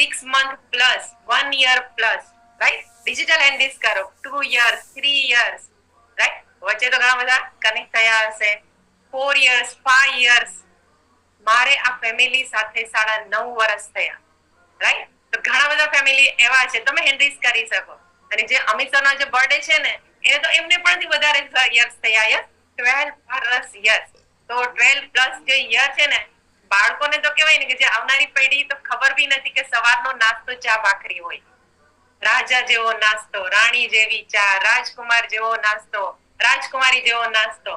6 month plus, 1 year plus, right? Digital હેન્ડીસ કરો 2 years, 3 years, right? વચ્ચે તો ઘણા બધા કનેક્ટ થયા હશે 4 years, 5 years. મારે આ ફેમિલી સાથે 9.5 વર્ષ થયા, રાઈટ? તો ઘણા બધા ફેમિલી એવા છે, તમે હેન્ડીસ કરી શકો. અને જે અમિત સરનો જે બર્થડે છે ને, એને તો એમને પણ વધારે યર્સ થયા, યસ 12 યર્સ. તો 12+ જે યર છે ને, બાળકોને તો કહેવાય ને કે જે આવનારી પેઢી તો ખબર બી નથી કે સવારનો નાસ્તો ચા ભાખરી હોય. રાજા જેવો નાસ્તો, રાણી જેવી ચા, રાજકુમાર જેવો નાસ્તો, રાજકુમારી જેવો નાસ્તો.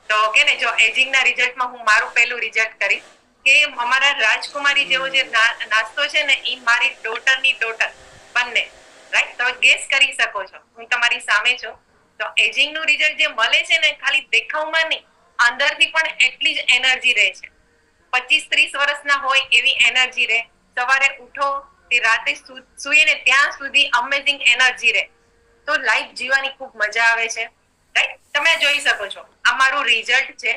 તો કે ને જો એજિંગ ના રિઝલ્ટમાં હું મારું પહેલું રિઝલ્ટ કરીશ કે અમારા રાજકુમારી જેવો જે નાસ્તો છે ને, એ મારી ડોટરની ડોટર બંને, રાઈટ? તમે ગેસ કરી શકો છો, હું તમારી સામે છું. તો એજિંગ નું રિઝલ્ટ જે મળે છે ને, ખાલી દેખાવમાં નહીં, અંદરથી પણ એટલી જ એનર્જી રહે છે. 25-30 વર્ષના હોય એવી એનર્જી રહે. સવારે ઉઠો તે રાતે સુઈએ ને ત્યાં સુધી અમેઝિંગ એનર્જી રહે. તો લાઈફ જીવવાની ખૂબ મજા આવે છે, રાઈટ? તમે જોઈ શકો છો, આ મારું રિઝલ્ટ છે.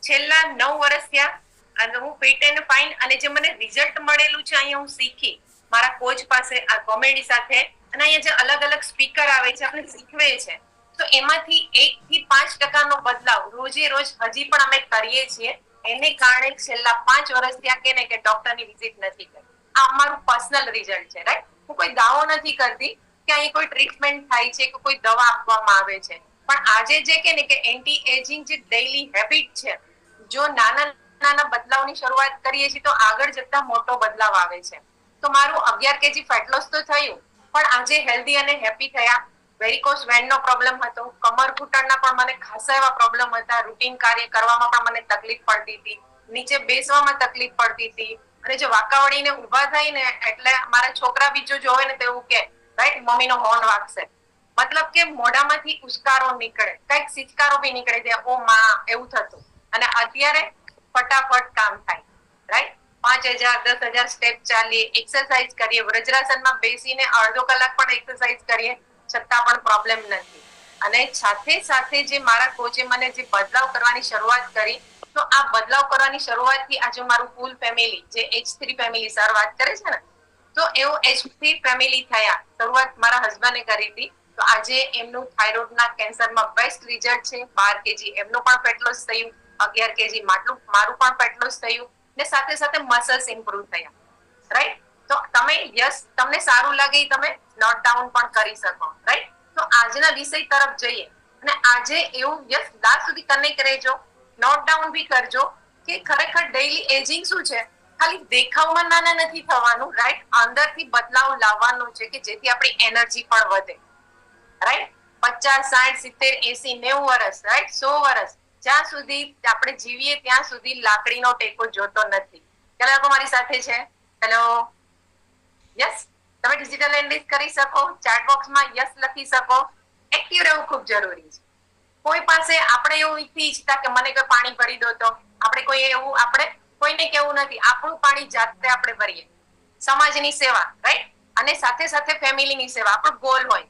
છેલ્લા 9 વર્ષ થયા અને હું ફિટ એન્ડ ફાઇન. અને જે મને રિઝલ્ટ મળેલું છે, અહીંયા હું શીખી મારા કોચ પાસે આ કોમેડી સાથે. અને અહીંયા જે અલગ અલગ સ્પીકર આવે છે, આપણે શીખવે છે. તો એમાંથી 1 થી 5% બદલાવ રોજે રોજ હજી પણ અમે કરીએ છીએ. એને કારણે છેલ્લા 5 વર્ષ ત્યાં કે ને કે ડોક્ટરની વિઝિટ નથી કરી. આ અમારું પર્સનલ રિઝલ્ટ છે, રાઈટ? હું કોઈ દાવો નથી કરતી કે અહીં કોઈ ટ્રીટમેન્ટ થાય છે કે કોઈ દવા આપવામાં આવે છે. પણ આજે જે કે ને કે એન્ટી એજિંગ જે ડેઈલી હેબિટ છે, જો નાના નાના બદલાવની શરૂઆત કરીએ છીએ તો આગળ જતા મોટો બદલાવ આવે છે. તો મારું 11 kg ફેટ લોસ તો થયું, પણ આજે હેલ્ધી અને હેપી થયા. વેરિકોસ વેનનો પ્રોબ્લેમ હતો, કમર ઘૂંટણના પણ મને ખાસા એવા પ્રોબ્લેમ હતા. રૂટીન કાર્ય કરવામાં પણ મને તકલીફ પડતી હતી, નીચે બેસવામાં તકલીફ પડતી હતી. અને જો વાંકા વળીને ઊભા થાય ને એટલે મારા છોકરા બીજો જોવે ને તો એવું કે, રાઈટ, મમ્મીનો હોર્ન વાગશે. મતલબ કે મોઢામાંથી ઉસ્કારો નીકળે, કઈક સિચકારો બી નીકળે છે, ઓ માં, એવું થતું. અને અત્યારે ફટાફટ કામ થાય, રાઈટ? 5,000 10,000 સ્ટેપ ચાલીએ, એક્સરસાઇઝ કરીએ, વજ્રાસનમાં બેસીને અડધો કલાક પણ એક્સરસાઇઝ કરીએ, છતાં પણ પ્રોબ્લેમ નથી. અને સાથે સાથે જે મારા કોચે મને જે બદલાવ કરવાની શરૂઆત કરી, તો આ બદલાવ કરવાની શરૂઆતથી આજે મારું ફૂલ ફેમિલી, જે H3 ફેમિલી સર વાત કરે છે ને, તો એવું H3 ફેમિલી થયા. શરૂઆત મારા હસબન્ડે કરી હતી. તો આજે એમનું થાઇરોઇડના કેન્સરમાં બેસ્ટ રિઝલ્ટ છે. 12 kg એમનું પણ ફેટ લોસ થયું, 11 kg મારું પણ ફેટ લોસ થયું, ને સાથે સાથે મસલ્સ ઇમ્પ્રુવ થયા, રાઈટ? તો તમે યસ, તમને સારું લાગે તમે નોટ ડાઉન પણ કરી શકો, રાઈટ? તો આજના વિષય તરફ જઈએ. અને આજે એવું યસ, લાસ્ટ સુધી કનેક્ટ રહેજો, નોટ ડાઉન બી કરજો કે ખરેખર ડેઈલી એજિંગ શું છે. ખાલી દેખાવમાં નાના નથી થવાનું, રાઈટ? અંદરથી બદલાવ લાવવાનો છે કે જેથી આપણી એનર્જી પણ વધે, રાઈટ? 50, 60, 70, 80, 90 વર્ષ, રાઈટ? 100 વર્ષ, જ્યાં સુધી આપણે જીવીએ ત્યાં સુધી લાકડીનો ટેકો જોતો નથી. કેટલા લોકો મારી સાથે છે? Hello, yes. તમે ડિજિટલ હેન્ડીસ કરી શકો, ચેટ બોક્સમાં યસ લખી શકો. એક્ટિવ રહેવું ખૂબ જરૂરી છે. કોઈ પાસે આપણે એવું નથી ઈચ્છતા કે મને કોઈ પાણી ભરી દો, તો આપણે કોઈ એવું આપણે કોઈને કેવું નથી. આપણું પાણી જાતે આપણે ભરીએ. સમાજની સેવા, રાઈટ? અને સાથે સાથે ફેમિલીની સેવા આપણો ગોલ હોય,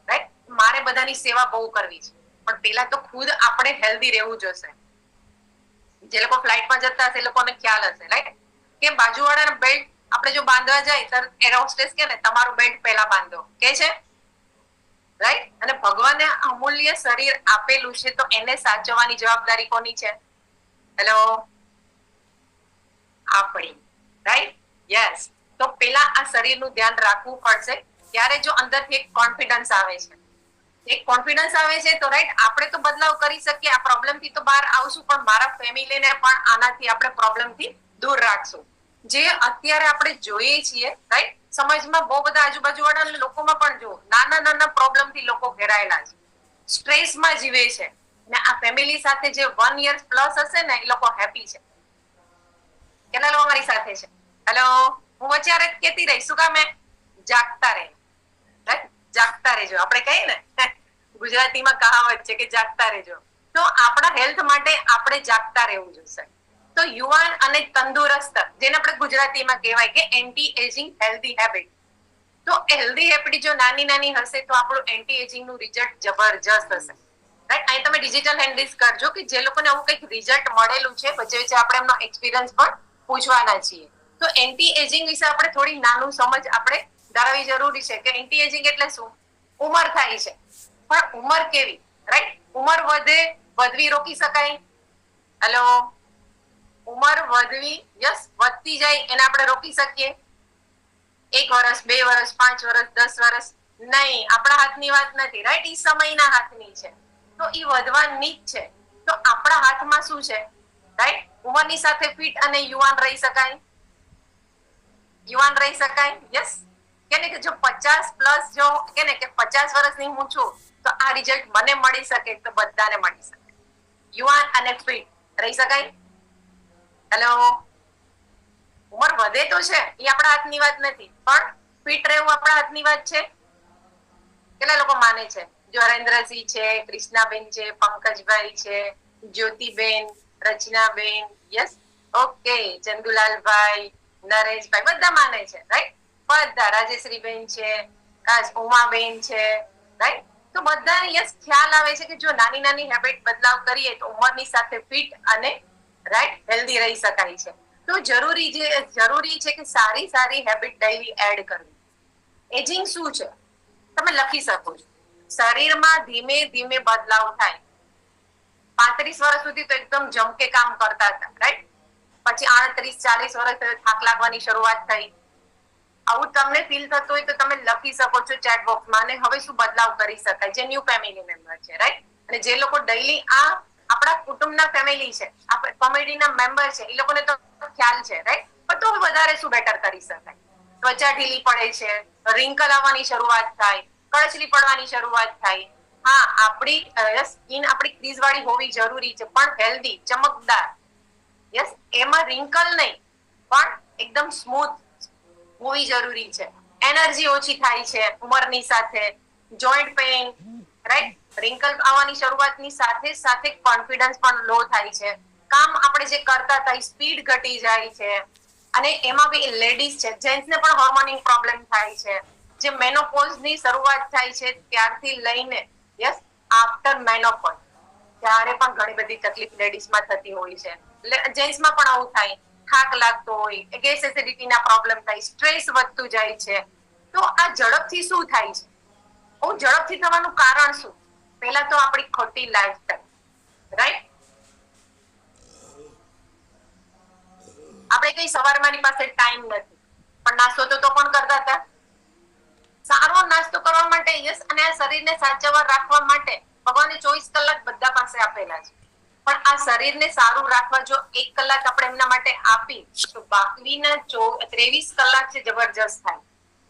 રાઈટ? મારે બધાની સેવા બહુ કરવી છે, પણ પેલા તો ખુદ આપણે હેલ્ધી રહેવું જોશે. જે લોકો ફ્લાઇટમાં જતા હશે એ લોકોને ખ્યાલ હશે, રાઈટ? કે બાજુવાળાના બેલ્ટ આપણે જો બાંધવા જાય તો એર હોસ્ટેસ કે ને તમારું બેલ્ટ પહેલા બાંધો, કે છે, રાઈટ? અને ભગવાને અમૂલ્ય શરીર આપેલું છે, તો એને સાચવવાની જવાબદારી કોની છે? હેલો, આપણી, રાઈટ? યસ. તો પેલા આ શરીરનું ધ્યાન રાખવું પડશે. ત્યારે જો અંદરથી એક કોન્ફિડન્સ આવે છે, એક કોન્ફિડન્સ આવે છે, તો રાઈટ, આપણે તો બદલાવ કરી શકીએ. આ પ્રોબ્લેમથી તો બહાર આવશું, પણ મારા ફેમિલીને પણ આનાથી આપણે પ્રોબ્લેમથી દૂર રાખશું. જે અત્યારે આપણે જોઈએ છીએ, રાઈટ, સમાજમાં બહુ બધા આજુબાજુ વાળા લોકોમાં પણ જો નાના નાના પ્રોબ્લેમથી લોકો ઘેરાયેલા છે, સ્ટ્રેસમાં જીવે છે. ને આ ફેમિલી સાથે જે 1 year પ્લસ હશે ને, એ લોકો હેપી છે. કેટલા લોકો મારી સાથે છે? હેલો, હું વચ્ચે કેતી રહી, શું કામ? જાગતા રહે, જાગતા રહેજો. આપણે કહીએ ને ગુજરાતીમાં કહાવત છે કે જાગતા રહેજો. તો આપણા હેલ્થ માટે આપણે જાગતા રહેવું જોઈશે. તો યુવાન અને તંદુરસ્ત, જેને આપણે ગુજરાતીમાં કહેવાય કે એન્ટી એજિંગ હેલ્ધી હેબિટ. તો હેલ્ધી હેબિટ જો નાની નાની હશે તો આપણું એન્ટી એજિંગ નું રિઝલ્ટ જબરજસ્ત હશે, રાઈટ? અહીં તમે ડિજિટલ હેન્ડીસ કરજો કે જે લોકોને આવું કંઈક રિઝલ્ટ મળેલું છે, વચ્ચે વચ્ચે આપણે એમનો એક્સપિરિયન્સ પણ પૂછવાના છીએ. તો એન્ટી એજિંગ વિશે આપણે થોડી નાનું સમજ આપણે ધરાવવી જરૂરી છે કે એન્ટી એજિંગ એટલે શું. ઉંમર થાય છે, પણ ઉંમર કેવી, રાઈટ? ઉંમર વધવી રોકી શકાય? હેલો, ઉંમર વધતી જાય એને આપણે રોકી શકીએ? 1 વર્ષ, 2 વર્ષ, 5 વર્ષ, 10 વર્ષ? નહીં, આપણા હાથની વાત નથી, રાઈટ? એ સમયના હાથની છે. તો એ વધવાની જ છે. તો આપણા હાથમાં શું છે, રાઈટ? ઉંમરની સાથે ફિટ અને યુવાન રહી શકાય? યુવાન રહી શકાય? યસ. કેને કે જો 50+ જો કેને કે 50 વર્ષની હું છું તો આ રિઝલ્ટ મને મળી શકે તો બધાને મળી શકે. યુવાન અને ફિટ રહી શકાય? હેલો, ઉંમર વધે તો છે એ આપણા હાથની વાત નથી, પણ ફિટ રહેવું આપણા હાથની વાત છે. કેટલા લોકો માને છે? જો હરેન્દ્રસિંહ છે, કૃષ્ણાબેન છે, પંકજભાઈ છે, જ્યોતિબેન, રચનાબેન, યસ, ઓકે, ચંદુલાલભાઈ, નરેશભાઈ, બધા માને છે, રાઈટ? બધા, રાજેશ્રીબેન છે, ઉમાબેન છે, રાઈટ? તો બધા યસ ખ્યાલ આવે છે કે જો નાની નાની હેબિટ બદલાવ કરીએ તો ઉંમરની સાથે ફિટ અને રાઈટ હેલ્ધી રહી શકાય છે. તો જરૂરી છે કે સારી હેબિટ ડેઈલી એડ કરવી. એજિંગ શું છે તમે લખી શકો છો. શરીરમાં ધીમે ધીમે બદલાવ થાય. 35 વર્ષ સુધી તો એકદમ જમકે કામ કરતા હતા, રાઈટ? પછી 38-40 વર્ષ થાક લાગવાની શરૂઆત થઈ. આવું તમને ફીલ થતું હોય તો તમે લખી શકો છો ચેટ બોક્સમાં. અને હવે શું બદલાવ કરી શકાય, જે ન્યુ ફેમિલી મેમ્બર છે, રાઈટ? અને જે લોકો ડેઈલી આ આપણા કુટુંબના ફેમિલી છે, આપણે કોમેડીના મેમ્બર છે, એ લોકોને તો ખ્યાલ છે, રાઈટ? પણ તો વધારે શું બેટર કરી શકાય? ત્વચા ઢીલી પડે છે, રિંકલ આવવાની શરૂઆત થાય, કળછલી પડવાની શરૂઆત થાય. હા, આપણી સ્કિન આપણી ક્રીઝ વાળી હોવી જરૂરી છે, પણ હેલ્ધી, ચમકદાર. યસ, એમાં રિંકલ નહીં, પણ એકદમ સ્મૂથ હોવી જરૂરી છે. એનર્જી ઓછી થાય છે ઉંમરની સાથે, જોઈન્ટ પેઇન, રાઈટ? રિંકલ આવવાની શરૂઆતની સાથે સાથે કોન્ફિડન્સ પણ લો થાય છે. કામ આપણે જે કરતા હતા એ સ્પીડ ઘટી જાય છે. અને એમાં બી લેડીઝ છે, જેન્ટ્સને પણ હોર્મોનિંગ પ્રોબ્લેમ થાય છે. જે મેનોપોઝની શરૂઆત થાય છે ત્યારથી લઈને યસ આફ્ટર મેનોપોઝ ત્યારે પણ ઘણી બધી તકલીફ લેડીઝમાં થતી હોય છે. જેન્ટ્સમાં પણ આવું થાય. થાક લાગતો હોય, ગેસ એસિડિટીના પ્રોબ્લેમ થાય, સ્ટ્રેસ વધતું જાય છે. તો આ ઝડપથી શું થાય છે? બહુ ઝડપથી થવાનું કારણ શું? પહેલા તો આપણી ખોટી લાઈફસ્ટાઈલ, રાઈટ? આપણે કઈ સવારમાં મારી પાસે ટાઈમ નથી, પણ નાસ્તો તો પણ કરતા હતા. સારો નાસ્તો કરવા માટે યસ, અને આ શરીરને સાચવવા રાખવા માટે ભગવાને 24 કલાક બધા પાસે આપેલા છે. પણ આ શરીરને સારું રાખવા જો 1 કલાક આપણે એમના માટે આપી તો બાકીના 23 કલાક છે જબરજસ્ત થાય.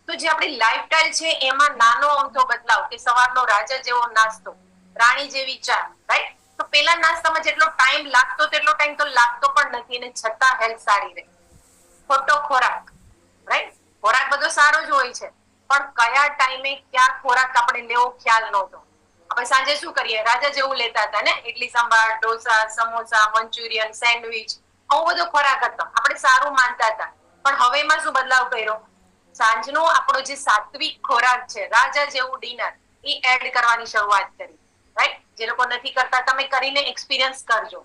તો જે આપણી લાઈફસ્ટાઈલ છે એમાં નાનો અમથો બદલાવ, કે સવારનો રાજા જેવો નાસ્તો, રાણી જેવી ચા, રાઈટ? તો પેલા નાસ્તામાં જેટલો ટાઈમ લાગતો તેટલો ટાઈમ તો લાગતો પણ નથી, અને છતાં હેલ્થ સારી રહે. ખોટો ખોરાક, રાઈટ? ખોરાક બધો સારો જ હોય છે, પણ કયા ટાઈમે ક્યાં ખોરાક આપણે લેવો ખ્યાલ નહોતો. આપણે સાંજે શું કરીએ? રાજા જેવું લેતા હતા ને, ઇડલી સંભાર, ઢોસા, સમોસા, મંચુરિયન, સેન્ડવિચ, આવો બધો ખોરાક હતો. આપણે સારું માનતા હતા. પણ હવે એમાં શું બદલાવ કર્યો? સાંજનો આપણો જે સાત્વિક ખોરાક છે, રાજા જેવું ડિનર, એ એડ કરવાની શરૂઆત કરી, રાઈટ? જે લોકો નથી કરતા તમે કરીને એક્સપિરિયન્સ કરજો,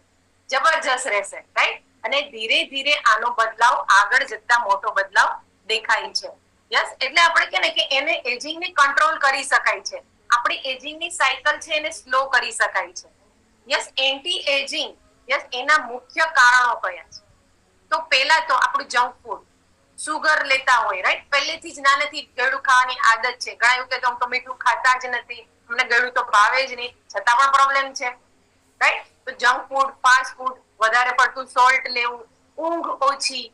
જબરજસ્ત રહેશે, રાઈટ? અને ધીરે ધીરે આનો બદલાવ આગળ જતા મોટો બદલાવ દેખાય છે. યસ, એટલે આપણે કે ને કે એને એજિંગને કંટ્રોલ કરી શકાય છે. આપણી એજિંગની સાયકલ છે એને સ્લો કરી શકાય છે. યસ, એન્ટી એજિંગ, યસ, એના મુખ્ય કારણો કયા છે? તો પહેલા તો આપણું જંક ફૂડ, સુગર લેતા હોય, રાઈટ? પહેલેથી જ નાનેથી ગળ્યું ખાવાની આદત છે. ઘણા એવું કહેતા હું તો મીઠું ખાતા જ નથી, અમને ગળ્યું તો ભાવે જ નહીં, છતાં પણ પ્રોબ્લેમ છે, રાઈટ? તો જંક ફૂડ, ફાસ્ટ ફૂડ, વધારે પડતું સોલ્ટ લેવું, ઊંઘ ઓછી,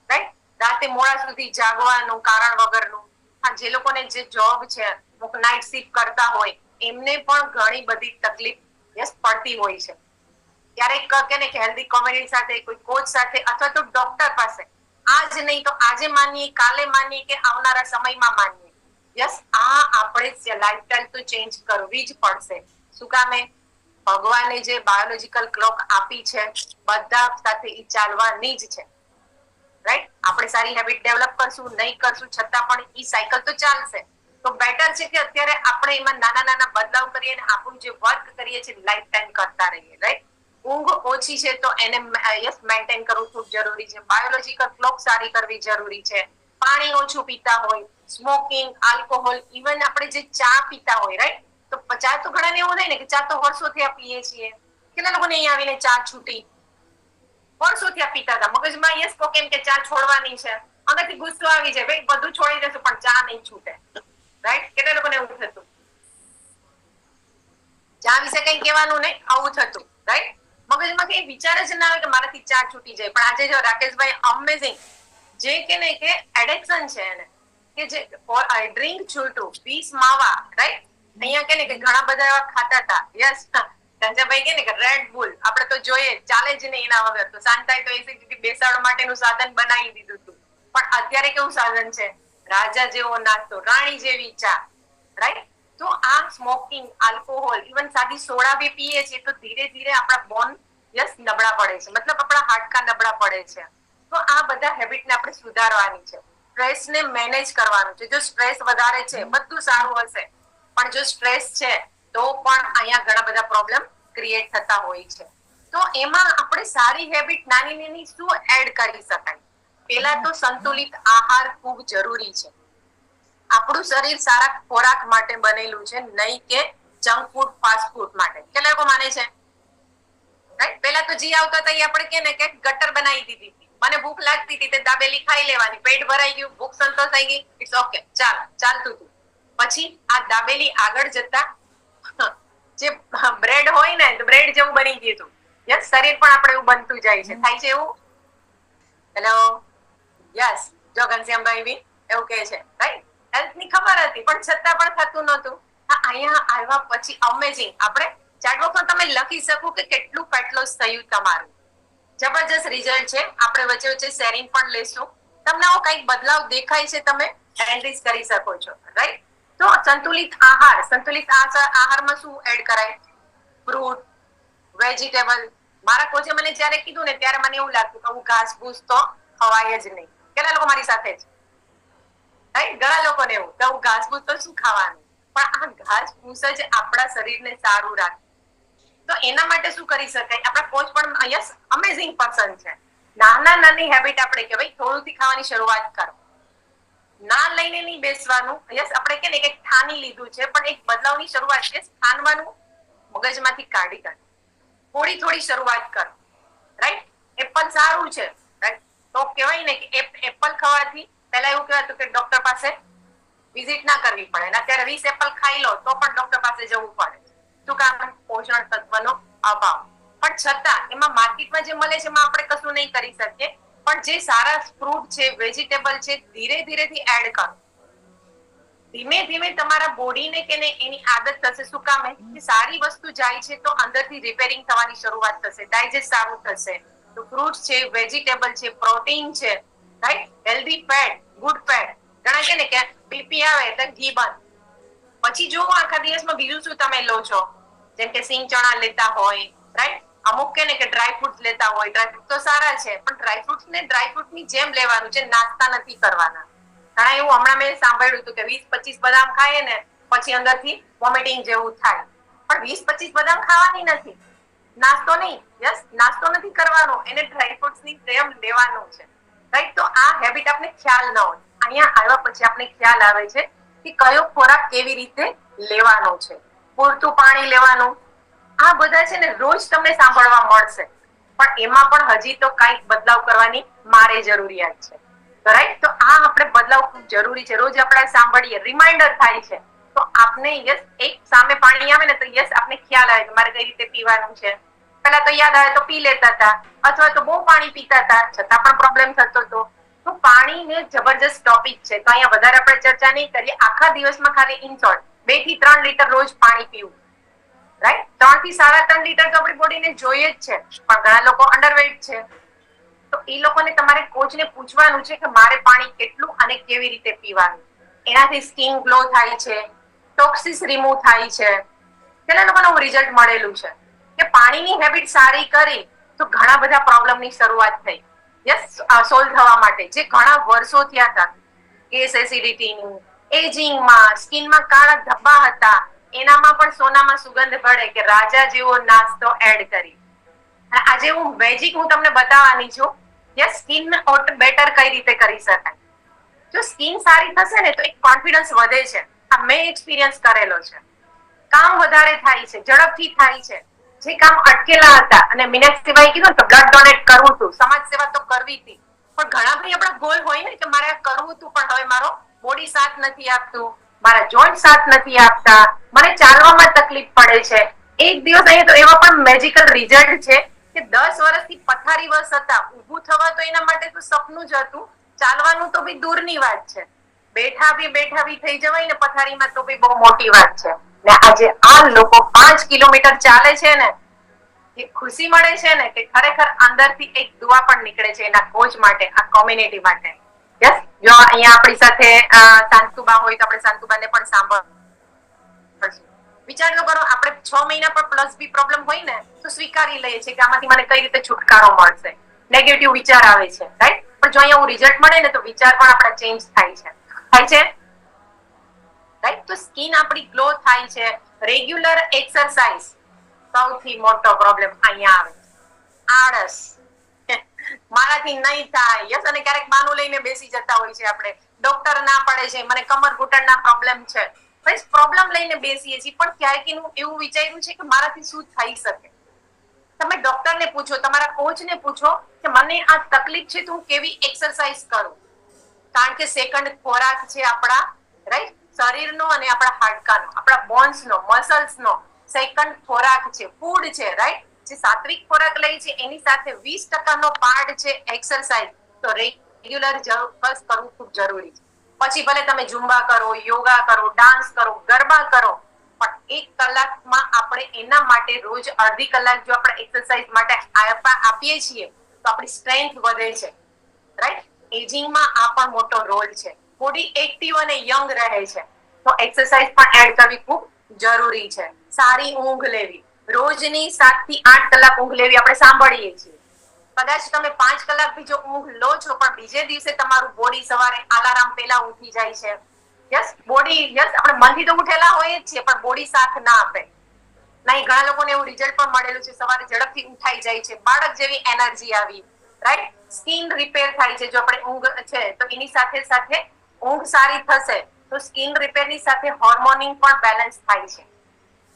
રાઈટ? રાતે મોડા સુધી જાગવાનું કારણ વગરનું. હા, જે લોકોને જે જોબ છે, નાઇટ શિફ્ટ કરતા હોય, એમને પણ ઘણી બધી તકલીફ યસ પડતી હોય છે. ક્યારેક કે ને કે હેલ્ધી કોમેડી સાથે, કોઈ કોચ સાથે, અથવા તો ડોક્ટર પાસે આજ નહીં તો આજે માનીએ, કાલે માનીએ, કે આવનારા સમયમાં માનીએ. યસ, આ આપણે લાઈફસ્ટાઈલ તો ચેન્જ કરવી જ પડશે. શું કામે? ભગવાને જે બાયોલોજીકલ ક્લોક આપી છે બધા સાથે ઈ ચાલવાની જ છે, રાઈટ? આપણે સારી હેબિટ ડેવલપ કરશું, નહીં કરશું, છતાં પણ ઈ સાયકલ તો ચાલશે. તો બેટર છે કે અત્યારે આપણે એમાં નાના નાના બદલાવ કરીએ અને આપણું જે વર્ક કરીએ છીએ લાઈફ ટાઈમ કરતા રહીએ, રાઈટ? ઊંઘ ઓછી છે તો એને યસ મેન્ટેન કરવું ખૂબ જરૂરી છે. બાયોલોજીકલ ક્લોક સારી કરવી જરૂરી છે. પાણી ઓછું પીતા હોય, સ્મોકિંગ, આલ્કોહોલ, ઇવન આપણે જે ચા પીતા હોય, રાઈટ, તો ચા તો ઘણાને એવું થાય ને કે ચા તો વર્ષોથી પીએ છીએ. કેટલા લોકોને અહીંયા આવીને ચા છૂટી, વર્ષોથી આ પીતા હતા, મગજમાં યસ તો કેમ કે ચા છોડવાની છે, અંદરથી ગુસ્સો આવી જાય, ભાઈ બધું છોડી દેશું પણ ચા નહીં છૂટે, રાઈટ. કેટલા લોકોને એવું થતું, ચા વિશે કઈ કહેવાનું નહીં, આવું થતું, રાઈટ. મગજમાં કઈ વિચાર જ ના આવે કે મારાથી ચા છૂટી જાય. પણ આજે જો રાકેશભાઈ અમેઝિંગ જે કે ને કે એડિક્શન છે એને, કે જે ડ્રિંક છૂટું, પીસ માવા, રાઈટ. અહીંયા કે ને કે ઘણા બધા એવા ખાતા હતા, યસ સંજયભાઈ કે ને કે રેડ બુલ આપણે તો જોઈએ ચાલે જ નહીં એના વગર, તો શાંતાઈ તો એસિડિટી બેસાડવા માટેનું સાધન બનાવી દીધું હતું. પણ અત્યારે કેવું સાધન છે, રાજા જેવો નાસ્તો, રાણી જેવી ચા, રાઈટ. તો આ સ્મોકિંગ, આલ્કોહોલ, ઇવન સાદી સોડા બી પીએ છીએ તો ધીરે ધીરે આપણા બોન યસ નબળા પડે છે, મતલબ આપણા હાડકા નબળા પડે છે. તો આ બધા હેબિટને આપણે સુધારવાની છે, સ્ટ્રેસને મેનેજ કરવાનું છે. જો સ્ટ્રેસ વધારે છે બધું સારું હશે, પણ જો સ્ટ્રેસ છે તો પણ અહીંયા ઘણા બધા પ્રોબ્લેમ ક્રિએટ થતા હોય છે. તો એમાં આપણે સારી હેબિટ નાની નાની શું એડ કરી શકાય? પહેલા તો સંતુલિત આહાર ખૂબ જરૂરી છે. આપણું શરીર સારા ખોરાક માટે બનેલું છે, નહીં કે જંક ફૂડ, ફાસ્ટ ફૂડ માટે. કેટલા લોકો માને છે? રાઈટ. પહેલા તો જી આવતા હતા એ આપણે કે ને કે ગટર બનાવી દીધી હતી. મને ભૂખ લાગતી હતી તે દાબેલી ખાઈ લેવાની, પેટ ભરાઈ ગયું, ભૂખ સંતોષાઈ ગઈ, ઇટ્સ ઓકે, ચાલતું હતું. પછી આ દાબેલી આગળ જતા જે બ્રેડ હોય ને તો બ્રેડ જેવું બની ગયું હતું. યસ, શરીર પણ આપણે એવું બનતું જાય છે. થાય છે એવું? હેલો, યસ, જો ઘનશ્યામભાઈ બી એવું કહે છે, રાઈટ. હેલ્થ ની ખબર હતી પણ છતાં પણ થતું નહોતું. અહીંયા આવ્યા પછી અમેઝિંગ, આપણે ચાટબોક્સમાં તમે લખી શકો કે કેટલું ફેટ લોસ થયું તમારું. જબરજસ્ત રિઝલ્ટ છે. આપણે વચ્ચે વચ્ચે શેરિંગ પણ લેશું. તમને આવો કઈક બદલાવ દેખાય છે, તમે એનાલિસિસ કરી શકો છો, રાઈટ. તો સંતુલિત આહાર, સંતુલિત આહારમાં શું એડ કરાય? Fruit, vegetable. મારા કોચે મને જ્યારે કીધું ને ત્યારે મને એવું લાગતું કે હું ઘાસફૂસ તો ખવાય જ નહીં. કેટલા લોકો મારી સાથે છે? રાઈટ. ઘણા લોકોને એવું કે હું ઘાસફૂસ તો શું ખાવાનું, પણ આ ઘાસફૂસ જ આપણા શરીરને સારું રાખે. તો એના માટે શું કરી શકાય? આપણા કોચ પણ યસ અમેઝિંગ પર્સન છે. નાની હેબિટ આપણે કે ભાઈ થોડુંથી ખાવાની શરૂઆત કરો, ના લઈને નહીં બેસવાનું. યસ, આપણે કે ને કે ઠાની લીધું છે, પણ એક બદલાવની શરૂઆત છે. ઠાનવાનું મગજમાંથી કાઢી થોડી થોડી શરૂઆત કરો, રાઈટ. એપલ સારું છે, રાઈટ. તો કહેવાય ને કે એપલ ખાવાથી પહેલા એવું કહેવાતું કે ડોક્ટર પાસે વિઝિટ ના કરવી પડે, અત્યારે 20 એપલ ખાઈ લો તો પણ ડોક્ટર પાસે જવું પડે. શું કામ? પોષણ તત્વનો અભાવ. પણ છતાં એમાં માર્કેટમાં જે મળે છે એમાં આપણે કશું નહીં કરી શકીએ. પણ જે સારા ફ્રૂટ છે, વેજીટેબલ છે, ધીરે ધીરેથી એડ કરો. ધીમે ધીમે તમારા બોડીને કે ને એની આદત થશે. શું કામ? કે સારી વસ્તુ જાય છે તો અંદરથી રિપેરિંગ થવાની શરૂઆત થશે, ડાયજેસ્ટ સારું થશે. તો ફ્રૂટ છે, વેજીટેબલ છે, પ્રોટીન છે, right. Healthy fat, good fat. ઘણા કે ને કે બીપી આવે તો ઘી બંધ. પછી જો આખા દિવસમાં બીજું શું તમે લો છો, જેમ કે સિંગ ચણા લેતા હોય, રાઈટ. અમુક કે ને કે ડ્રાયફ્રૂટ લેતા હોય. ડ્રાયફ્રૂટ તો સારા છે, પણ ડ્રાયફ્રૂટ ને ડ્રાયફ્રૂટની જેમ લેવાનું છે, નાસ્તા નથી કરવાના. ઘણા એવું હમણાં મેં સાંભળ્યું હતું કે 20-25 બદામ ખાય ને પછી અંદરથી વોમિટિંગ જેવું થાય. પણ 20-25 બદામ ખાવાની નથી, નાસ્તો નહીં. યસ, નાસ્તો નથી કરવાનો, એને ડ્રાયફ્રૂટ્સની જેમ લેવાનું છે, રાઈટ. તો આ હેબિટ આપણે ખ્યાલ ન હોય. અહીંયા આવ્યા પછી આપણે ખ્યાલ આવે છે કે કયો ખોરાક કેવી રીતે લેવાનો છે, પૂરતું પાણી લેવાનું. આ બધા છે ને રોજ તમને સાંભળવા મળશે, પણ એમાં પણ હજી તો કઈક બદલાવ કરવાની મારે જરૂરિયાત છે, રાઈટ. તો આ આપણે બદલાવ ખૂબ જરૂરી છે. રોજ આપણે સાંભળીએ, રિમાઇન્ડર થાય છે તો આપને યસ એક સામે પાણી આવે ને તો યસ આપને ખ્યાલ આવે કે મારે કઈ રીતે પીવાનું છે. પેલા તો યાદ આવે તો પી લેતા હતા, અથવા તો બહુ પાણી પીતા હતા છતાં પણ પ્રોબ્લેમ થતો હતો. તો પાણીને જબરજસ્ત ટોપિક છે, તો અહીંયા વધારે આપણે ચર્ચા નહીં કરીએ. આખા દિવસમાં ખાલી ઇન શોર્ટ 2 થી 3 લીટર રોજ પાણી પીવું, રાઈટ. 3 થી 3.5 લીટર તો આપણી બોડીને જોઈએ જ છે, પણ ઘણા લોકો અંડરવેટ છે. તો એ લોકોને તમારે કોચને પૂછવાનું છે કે મારે પાણી કેટલું અને કેવી રીતે પીવાનું. એનાથી સ્કિન ગ્લો થાય છે, ટોક્સિસ રિમૂવ થાય છે. કેટલા લોકોને રિઝલ્ટ મળેલું છે કે પાણીની હેબિટ સારી કરી તો ઘણા બધા પ્રોબ્લેમની શરૂઆત થઈ, યસ, સોલ્વ થવા માટે, જે ઘણા વર્ષો થયા હતા. ગેસ એસિડિટીનું, એજિંગમાં, સ્કિનમાં કાળા ધબ્બા હતા, એનામાં પણ સોનામાં સુગંધ ભળે કે રાજા જેવો નાસ્તો એડ કરી. આજે હું મેજિક હું તમને બતાવવાની છું. યસ, સ્કિન બેટર કઈ રીતે કરી શકાય. જો સ્કિન સારી થશે ને તો એક કોન્ફિડન્સ વધે છે. આ મેં એક્સપિરિયન્સ કરેલો છે. કામ વધારે થાય છે, ઝડપથી થાય છે. જે કામ અટકેલા હતા, અને મીનાક્ષીભાઈ કીધું તો બ્લડ ડોનેટ કરવું હતું, સમાજ સેવા તો કરવી હતી, પણ ઘણા ભાઈ આપણા ગોલ હોય ને કે મારે આ કરવું હતું પણ હવે મારો બોડી સાથ નથી આપતું, મારા જોઈન્ટ સાથ નથી આપતા, મને ચાલવામાં તકલીફ પડે છે. એક દિવસ અહીંયા તો એવા પણ મેજિકલ રિઝલ્ટ છે કે 10 વર્ષથી પથારી વસ હતા, ઊભું થવા તો એના માટે તો સપનું જ હતું, ચાલવાનું તો બી દૂરની વાત છે. બેઠા બી થઈ જવાય ને પથારીમાં તો બી બહુ મોટી વાત છે. ને આજે આ લોકો 5 કિલોમીટર ચાલે છે ને, એ ખુશી મળે છે ને કે ખરેખર અંદરથી એક દુઆ પણ નીકળે છે એના કોચ માટે, આ કોમ્યુનિટી માટે. યસ, જો અહીંયા આપણી સાથે શાંતુબા હોય તો આપણે શાંતુબાને પણ સાંભળ. વિચાર તો કરો, આપણે 6 મહિના પર પ્લસ બી પ્રોબ્લેમ હોય ને તો સ્વીકારી લઈએ છીએ કે આમાંથી મને કઈ રીતે છુટકારો મળશે. નેગેટિવ વિચાર આવે છે, રાઈટ? પણ જો અહીંયા રિઝલ્ટ મળે ને તો વિચાર પણ આપણા ચેન્જ થાય છે. રાઈટ? તો સ્કિન આપણી ગ્લો થાય છે. રેગ્યુલર એક્સરસાઇઝ, સૌથી મોટો પ્રોબ્લેમ અહીંયા આવે, આળસ. મારાથી નહીં થાય, યસ, અને ક્યારેક બાનું લઈને બેસી જતા હોય છે આપણે. ડોક્ટર ના પડે છે, મને કમર ઘૂંટણના પ્રોબ્લેમ છે. બસ પ્રોબ્લેમ લઈને બેસીએ છીએ, પણ ક્યારેક એવું વિચાર્યું છે કે મારાથી શું થઈ શકે. તમે ડોક્ટરને પૂછો, તમારા કોચને પૂછો કે મને આ તકલીફ છે તો હું કેવી એક્સરસાઇઝ કરું. કારણ કે સેકન્ડ ખોરાક છે આપણા, રાઈટ, શરીરનો અને આપણા હાડકાનો, આપણા બોન્સનો, મસલ્સનો સેકન્ડ ખોરાક છે, ફૂડ છે, રાઈટ? જે સાત્વિક ખોરાક લઈ છે એની સાથે 20% પાર્ટ છે એક્સરસાઇઝ. તો રેગ્યુલર બસ કરવું ખૂબ જરૂરી છે. પછી ભલે તમે ઝુંબા કરો, યોગા કરો, ડાન્સ કરો, ગરબા કરો, પણ 1 કલાકમાં આપણે એના માટે રોજ અડધી કલાક જો આપણે એક્સરસાઇઝ માટે આપીએ છીએ તો આપણી સ્ટ્રેન્થ વધે છે, રાઈટ? એજિંગમાં આ પણ મોટો રોલ છે. બોડી એક્ટિવ અને યંગ રહે છે. તો એક્સરસાઇઝ પણ એડ કરવી ખૂબ જરૂરી છે. સારી ઊંઘ લેવી, રોજની 7 થી 8 કલાક ઊંઘ લેવી આપણે સાંભળીએ છીએ. કદાચ તમે 5 કલાક બી જો ઊંઘ લો છો, પણ બીજે દિવસે તમારું બોડી સવારે અલાર્મ પહેલા ઉઠી જાય છે. યસ, બોડી, યસ, આપણે મનથી તો ઉઠેલા હોય જ છીએ, પણ બોડી સાથ ના આપે. નહીં, ઘણા લોકોને એવું રિઝલ્ટ પણ મળેલું છે, સવારે ઝડપથી ઉઠાઈ જાય છે, બાળક જેવી એનર્જી આવી, રાઈટ? સ્કિન રિપેર થાય છે જો આપણે ઊંઘ છે તો એની સાથે સાથે ઊંઘ સારી થશે તો સ્કિન રિપેરની સાથે હોર્મોનિંગ પણ બેલેન્સ થાય છે.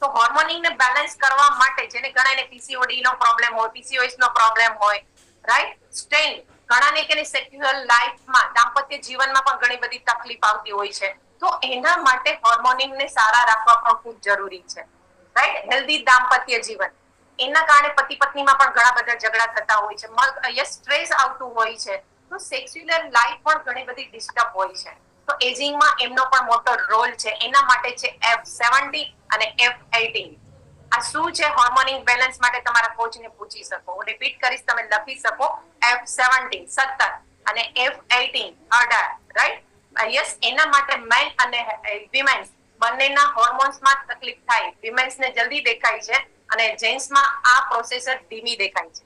તો હોર્મોનિંગને બેલેન્સ કરવા માટે, જેને ઘણાને પીસીઓડી નો પ્રોબ્લેમ હોય, પીસીઓએસ નો પ્રોબ્લેમ હોય, રાઈટ, સ્ટ્રેન, ઘણાને કે સેક્સ્યુઅલ લાઈફમાં, દાંપત્ય જીવનમાં પણ ઘણી બધી તકલીફ આવતી હોય છે. તો એના માટે હોર્મોનિંગને સારા રાખવા પણ ખૂબ જરૂરી છે, રાઈટ? હેલ્ધી દાંપત્ય જીવન, એના કારણે પતિ પત્નીમાં પણ ઘણા બધા ઝઘડા થતા હોય છે, યસ, સ્ટ્રેસ આવતું હોય છે, તો સેક્સ્યુઅલ લાઈફ પણ ઘણી બધી ડિસ્ટર્બ હોય છે. તો એજિંગમાં એમનો પણ મોટો રોલ છે. એના માટે છે F70 અને F18. આ શું છે? હોર્મોનિંગ બેલેન્સ માટે તમારા કોચને પૂછી શકો. હું રિપીટ કરીશ, તમે લખી શકો. F17 17 અને F18 18, રાઈટ? યસ, એના માટે મેન અને વિમેન્સ બંનેના હોર્મોન્સમાં તકલીફ થાય. વિમેન્સને જલ્દી દેખાય છે અને જેન્ટ્સમાં આ પ્રોસેસર ધીમી દેખાય છે.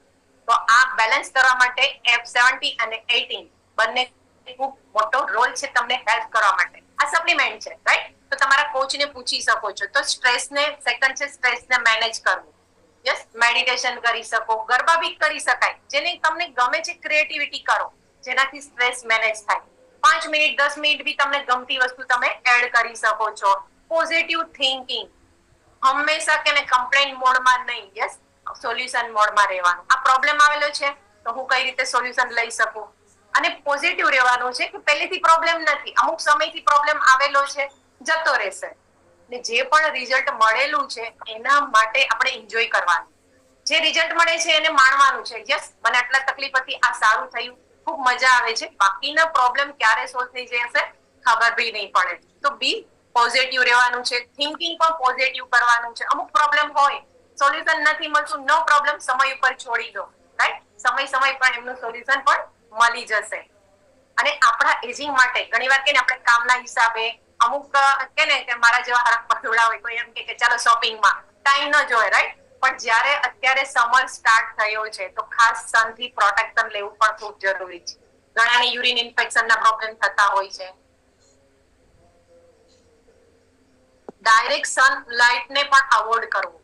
તો આ બેલેન્સ કરવા માટે F70 અને 18 બંને ખૂબ મોટો રોલ છે તમને હેલ્પ કરવા માટે. આ સપ્લિમેન્ટ છે, રાઈટ? તો તમારા કોચને પૂછી શકો છો. તો સ્ટ્રેસને, સેકન્ડ છે સ્ટ્રેસને મેનેજ કરવું. યસ, મેડિટેશન કરી શકો, ગરબા બી કરી શકાય. જેને તમને ગમે છે ક્રિએટિવિટી કરો, જેનાથી સ્ટ્રેસ મેનેજ થાય. 5 મિનિટ 10 મિનિટ બી તમને ગમતી વસ્તુ તમે એડ કરી શકો છો. પોઝિટિવ થિંકિંગ, હંમેશા કે કમ્પ્લેન મોડમાં નહીં, યસ, સોલ્યુશન મોડમાં રહેવાનું. આ પ્રોબ્લેમ આવેલો છે તો હું કઈ રીતે સોલ્યુશન લઈ શકું, અને પોઝિટિવ રહેવાનું છે કે પહેલેથી પ્રોબ્લેમ નથી, અમુક સમયથી પ્રોબ્લેમ આવેલો છે, જતો રહેશે. ને જે પણ રિઝલ્ટ મળેલું છે એના માટે આપણે એન્જોય કરવાનું. જે રિઝલ્ટ મળે છે એને માણવાનું છે. યસ, મને આટલા તકલીફ હતી, આ સારું થયું, ખૂબ મજા આવે છે. બાકીના પ્રોબ્લેમ ક્યારે સોલ્વ થઈ જશે ખબર બી નહીં પડે. તો બી પોઝિટિવ રહેવાનું છે, થિંકિંગ પણ પોઝિટિવ કરવાનું છે. અમુક પ્રોબ્લેમ હોય, સોલ્યુશન નથી મળતું, નો પ્રોબ્લેમ, સમય ઉપર છોડી દો, રાઈટ? સમય પણ એમનું સોલ્યુશન પણ મળી જશે. અને આપણા એજિંગ માટે ઘણીવાર કે આપણે કામના હિસાબે અમુક કે ને કે મારા જેવા હરખ પથોડા હોય, કોઈ એમ કે ચાલો શોપિંગમાં ટાઈમ ન જોય, રાઈટ? પણ જ્યારે અત્યારે સમર સ્ટાર્ટ થયો છે તો ખાસ સનથી પ્રોટેક્શન લેવું પણ ખૂબ જરૂરી છે. ઘણાને યુરિન ઇન્ફેક્શનના પ્રોબ્લેમ થતા હોય છે. ડાયરેક્ટ સનલાઇટને પણ અવોઇડ કરવું.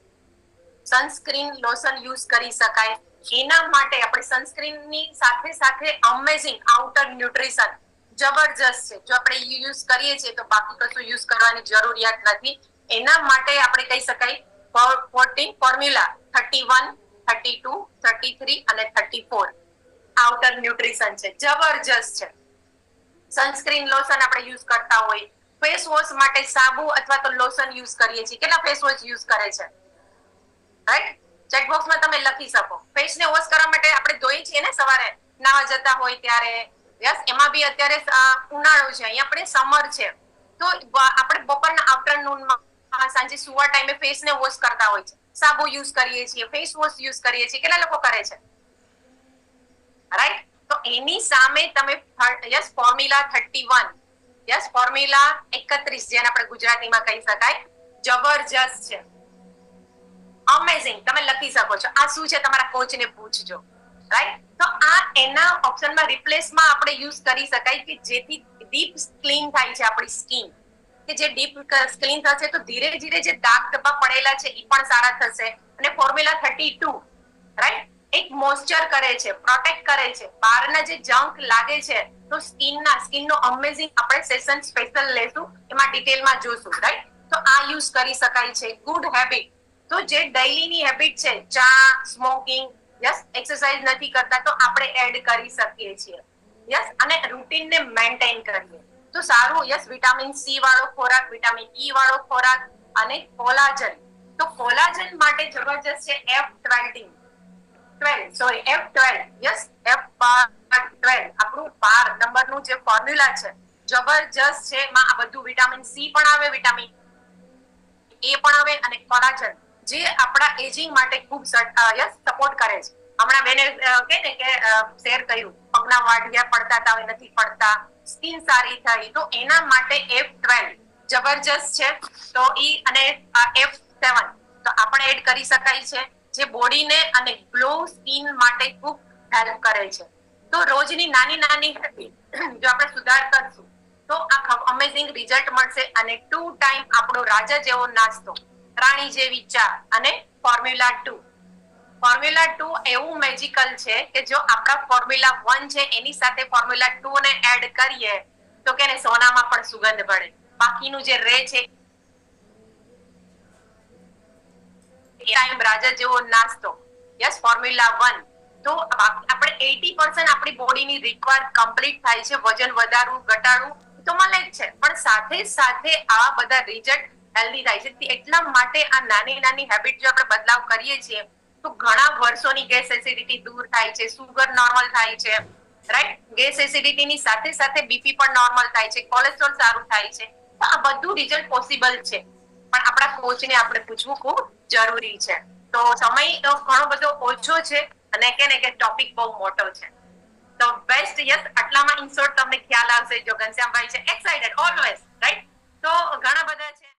સનસ્ક્રીન લોશન યુઝ કરી શકાય. એના માટે આપણે સનસ્ક્રીનની સાથે સાથે અમેઝિંગ આઉટર ન્યુટ્રિશન જબરજસ્ત છે. જો આપણે યુઝ કરીએ છીએ તો બાકી કશું યુઝ કરવાની જરૂરિયાત નથી. એના માટે આપણે કહી શકાય 14 ફોર્મ્યુલા 31, 32, 33 અને 34 આઉટર ન્યુટ્રિશન છે, જબરજસ્ત છે. સનસ્ક્રીન લોશન આપણે યુઝ કરતા હોય, ફેસ વોશ માટે સાબુ અથવા તો લોશન યુઝ કરીએ છીએ. કેટલા ફેસ વોશ યુઝ કરે છે, રાઈટ? ચેક બોક્સમાં તમે લખી શકો. ફેસને વોશ કરવા માટે આપણે ધોઈએ છીએ ને સવારે નાવા જતા હોય ત્યારે. યસ, એમાં બી અત્યારે ઉનાળો છે, અહીંયા આપણે સમર છે, તો આપણે બપોરના આફ્ટરનૂનમાં સાંજે સુવા ટાઈમે ફેસને વોશ કરતા હોય છે. સાબુ યુઝ કરીએ છીએ, ફેસ વોશ યુઝ કરીએ છીએ. કેટલા લોકો કરે છે, રાઈટ? તો એની સામે તમે યસ ફોર્મ્યુલા 31, યસ ફોર્મ્યુલા 31, જેને આપણે ગુજરાતીમાં કહી શકાય, જબરજસ્ત છે, અમેઝિંગ. તમે લખી શકો છો. આ શું છે તમારા કોચને પૂછજો, રાઈટ? તો આ એના ઓપ્શનમાં રિપ્લેસમાં આપણે યુઝ કરી શકાય કે જેથી ડીપ ક્લીન થાય છે આપણી સ્કિન, કે જે ડીપ ક્લીન થશે તો ધીરે ધીરે જે દાગ ધબ્બા પડેલા છે એ પણ સારા થશે. અને ફોર્મ્યુલા 32, રાઈટ, એક મોઇસ્ચર કરે છે, પ્રોટેક્ટ કરે છે. બહારના જે જંક લાગે છે તો સ્કિનનો અમેઝિંગ આપણે સેશન સ્પેશિયલ લેશું, એમાં ડિટેલમાં જોશું, રાઈટ? તો આ યુઝ કરી શકાય છે. ગુડ હેબિટ, તો જે ડેઈલીની હેબિટ છે, ચા, સ્મોકિંગ, યસ, એક્સરસાઇઝ નથી કરતા તો આપણે એડ કરી શકીએ છીએ. યસ, અને રૂટીનને મેન્ટેન કરીએ તો સારું. યસ, વિટામિન સી વાળો ખોરાક, વિટામિન ઈ વાળો ખોરાક અને કોલાજન. તો કોલાજન માટે જબરજસ્ત છે F12, યસ, F12 આપણું 12 નંબરનું જે ફોર્મ્યુલા છે, જબરજસ્ત છે. એમાં આ બધું વિટામિન સી પણ આવે, વિટામિન એ પણ આવે અને કોલાજન જે આપણા એજિંગ માટે ખૂબ યસ સપોર્ટ કરે છે. હમણાં બેને કે ને કે શેર કર્યું, પગના વાઢિયા પડતા હતા, હવે નથી પડતા, સ્કિન સારી થઈ, તો એના માટે F12 જબરજસ્ત છે. તો ઈ અને F7 તો આપણે એડ કરી શકાય છે, જે બોડીને અને ગ્લો સ્કિન માટે ખૂબ હેલ્પ કરે છે. તો રોજની નાની નાની જો આપણે સુધાર કરશું તો આ અમેઝિંગ રિઝલ્ટ મળશે. અને 2 ટાઈમ આપણો રાજા જેવો નાસ્તો, રાણી જેવી ચા અને ફોર્મ્યુલા 2. ફોર્મ્યુલા 2 એવું મેજિકલ છે કે જો આપણા ફોર્મ્યુલા 1 છે એની સાથે ફોર્મ્યુલા 2 ને એડ કરીએ તો કે સોનામાં પણ સુગંધ પડે. બાકીનું જે રે છે ટાઈમ રાજા જેવો નાસ્તો, યસ ફોર્મ્યુલા 1, તો આપણે 80% આપણી બોડીની રિક્વાયર કમ્પ્લીટ થાય છે. વજન વધારવું, ઘટાડવું તો મળે જ છે, પણ સાથે સાથે આ બધા રિઝલ્ટ હેલ્ધી થાય છે. એટલા માટે આ નાની નાની હેબિટ જો આપણે બદલાવ કરીએ છીએ તો ઘણા વર્ષોની ગેસ એસિડિટી દૂર થાય છે, સુગર નોર્મલ થાય છે, રાઈટ? ગેસ એસિડિટીની સાથે સાથે બીપી પણ નોર્મલ થાય છે, કોલેસ્ટ્રોલ સારું થાય છે. તો આ બધું રિઝલ્ટ પોસિબલ છે, પણ આપણા કોચને આપણે પૂછવું ખૂબ જરૂરી છે. તો સમય ઘણો બધો ઓછો છે અને કે ને કે ટોપિક બહુ મોટો છે. તો બેસ્ટ, યસ, આટલામાં ઇન શોર્ટ તમને ખ્યાલ આવશે. જો ઘનશ્યામભાઈ છે એક્સાઇટેડ ઓલવેઝ, રાઈટ? તો ઘણા બધા છે.